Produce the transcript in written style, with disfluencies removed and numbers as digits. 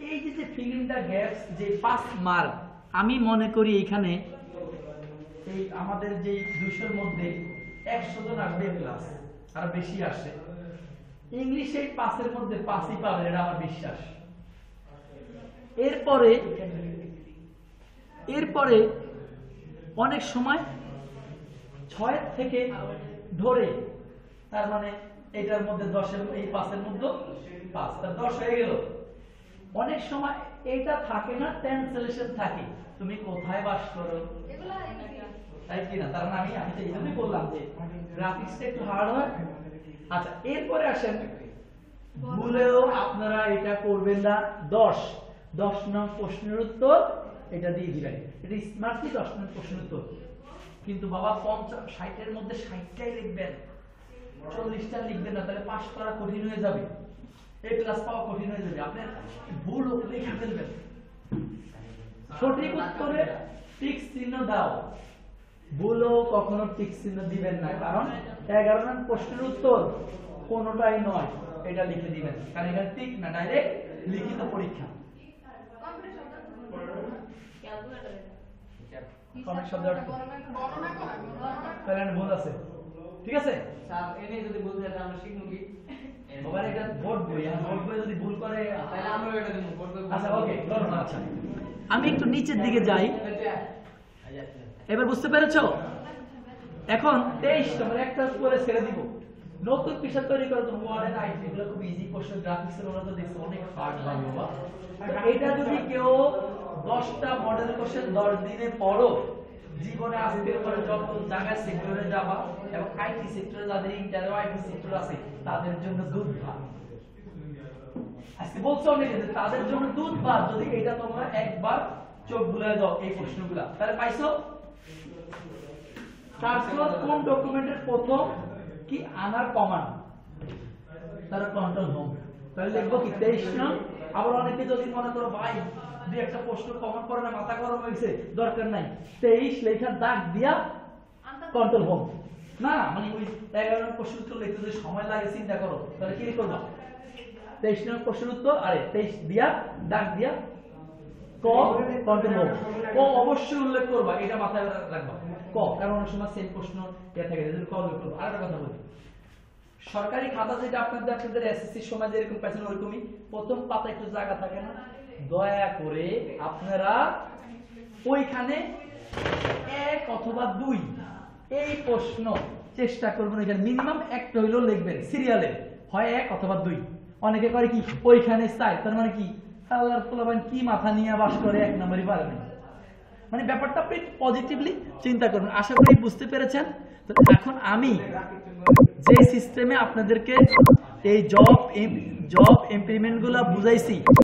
এই যে fill in the gaps যে 5 মার্ক, আমি মনে করি এখানে এই আমাদের যে 200 এর মধ্যে 100 জন আসবে প্লাস, আর বেশি আসে। ইংলিশে 5 এর মধ্যে 5ই পাবে, এটা আমার বিশ্বাস। এরপরে অনেক সময় 6 থেকে ধরে, তার মানে এটার মধ্যে 10 এর, এই 5 এর মধ্যে 5, তার 10 হয়ে গেল। অনেক সময় এটা থাকে না, ট্রান্সলেশন থাকে, তুমি কোথায় বাস করো, তাই কি না? তার মানে আমি তো এইভাবেই বললাম যে গ্রাফিক্সটা একটু হার্ড হয়। আচ্ছা, এরপরে আসেন, ভুলেও আপনারা এটা করবেন না। 10 নং প্রশ্নের উত্তর এটা দিয়ে দিবেন, এটা স্মার্টলি 10 নং প্রশ্নের উত্তর। কিন্তু বাবা 50-60 এর মধ্যে 60টাই লিখবেন, 40টা লিখবেন না, তাহলে পাস করা কঠিন হয়ে যাবে, এ প্লাস পাওয়া কঠিন হয়ে যাবে। আপনি ভুল লিখে ফেলবেন। সঠিক উত্তরে টিক চিহ্ন দাও, ভুলও কখনো টিক চিহ্ন দিবেন না, কারণ 11 নং প্রশ্নের উত্তর কোনোটাই নয়, এটা লিখে দিবেন, কারণ এটা টিক না, ডাইরেক্ট লিখিত পরীক্ষা। কমেন্ট শব্দ তাহলে ভুল আছে, ঠিক আছে স্যার এনে যদি ভুল যায় আমরা শিখব কি? বাবা এটা বোর্ড বই, আর বোর্ড বই যদি ভুল করে তাহলে আমরা এটা দেব বোর্ড বই। আচ্ছা ওকে, ধরো না। আচ্ছা, আমি একটু নিচের দিকে যাই, এবার বুঝতে পেরেছো? এখন 23 নম্বর একটা করে ছেড়ে দিব, নতুন পৃষ্ঠা তৈরি করার জন্য মডেল আইটি গুলো খুব ইজি কোশ্চেন, গ্রাফিক্স এর ওরা তো দেখছো অনেক হার্ড হয় বাবা। এটা যদি কেউ 10টা মডেল কোশ্চেন 10 দিনে পড়ো, জীবনে আজকের পরে যত জায়গা সেক্টরে যাবা, এবং আইটি সেক্টরে যাদের ইন্টারভিউ আইটি সেক্টর আছে তাদের জন্য দুধ ভাত। আজকে বলছো অনেকে যে তাদের জন্য দুধ ভাত, যদি এটা তোমরা একবার চোখ বুলে দাও এই প্রশ্নগুলা, তাহলে পাইছো? তারপর কোন ডকুমেন্টের প্রথম কি আনার কমান্ড, তার কন্ট্রোল হোম, তাহলে লিখবো কি 23 নং। আবার অনেকে যদি মনে করো ভাই দুই একটা প্রশ্ন কমন করে না, মাথা গরম হয়েছে, দরকার নাই, 23 লেখার দাগ দিয়া কন্ট্রোল হোম। না মানে ওই 11 নং প্রশ্ন উত্তর লিখতে যদি সময় লাগে চিন্তা করো, তাহলে কি করবা? 23 নং প্রশ্নের উত্তর, আরে 23 দিয়া দাগ দিয়া ক কন্ট্রোল হোম, ক অবশ্যই উল্লেখ করবা, এটা মাথায় রাখবা ক, কারণ অনেক সময় সেম প্রশ্ন দেয়া থাকে, যদি ক উল্লেখ করবা। আরেকটা কথা বলি, সরকারি খাতা যেটা আপনাদের এসএসসি সময় যেরকম পাইছেন ওরকমই প্রথম পাতা একটু জায়গা থাকে না, দয়া করে আপনারা ওইখানে 1 অথবা 2 এই প্রশ্ন চেষ্টা করবেন, এখানে মিনিমাম একটা হইলেও লিখবেন সিরিয়ালে, হয় 1 অথবা 2। অনেকে করে কি ওইখানে চাই, তার মানে কি আল্লাহর পোলাপান কি মাথা নিয়ে বাস করে 1 নম্বরই পারবেন। মানে ব্যাপারটা আপনি পজিটিভলি চিন্তা করবেন। আশা করি বুঝতে পেরেছেন। তো এখন আমি যে সিস্টেমে আপনাদেরকে এই জব ইমপ্লিমেন্ট গুলা বুঝাইছি,